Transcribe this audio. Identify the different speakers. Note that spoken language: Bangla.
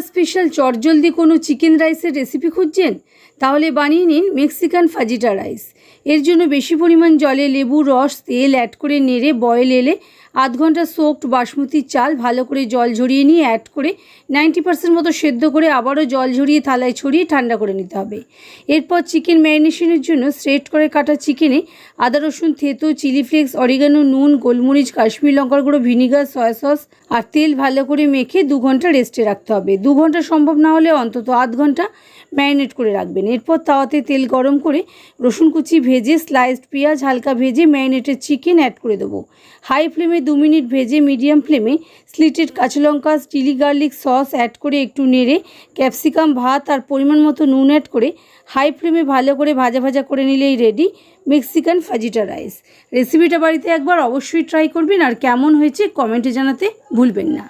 Speaker 1: স্পেশাল চটজলদি কোনো চিকেন রাইসের রেসিপি খুঁজছেন? তাহলে বানিয়ে নিন মেক্সিকান ফাজিটা রাইস। এর জন্য বেশি পরিমাণ জলে লেবুর রস, তেল অ্যাড করে নেড়ে বয়েল এলে আধ ঘন্টা সোকড বাসমতি চাল ভালো করে জল ঝরিয়ে নিয়ে অ্যাড করে 90% মতো সেদ্ধ করে আবারও জল ঝরিয়ে থালায় ছড়িয়ে ঠান্ডা করে নিতে হবে। এরপর চিকেন ম্যারিনেশনের জন্য স্ট্রেট করে কাটা চিকেনে আদা রসুন থেতো, চিলি ফ্লেক্স, অরিগানো, নুন, গোলমরিচ, কাশ্মীর লঙ্কার গুঁড়ো, ভিনিগার, সয়া সস আর তেল ভালো করে মেখে 2 ঘন্টা রেস্টে রাখতে হবে। 2 ঘন্টা সম্ভব না হলে অন্তত আধ ঘন্টা ম্যারিনেট করে রাখবেন। এরপর তাওয়াতে তেল গরম করে রসুন কুচি ভেজে, স্লাইসড পেঁয়াজ হালকা ভেজে ম্যারিনেটেড চিকেন অ্যাড করে দেবো। হাই ফ্লেমে 2 মিনিট ভেজে মিডিয়াম ফ্লেমে স্লিটেড কাঁচা লঙ্কা, চিলি গার্লিক সস অ্যাড করে একটু নেড়ে ক্যাপসিকাম, ভাত আর পরিমাণ মতো নুন অ্যাড করে হাই ফ্লেমে ভালো করে ভাজা ভাজা করে নিলেই রেডি মেক্সিকান ফাজিটা রাইস। রেসিপিটা বাড়িতে একবার অবশ্যই ট্রাই করবেন আর কেমন হয়েছে কমেন্টে জানাতে ভুলবেন না।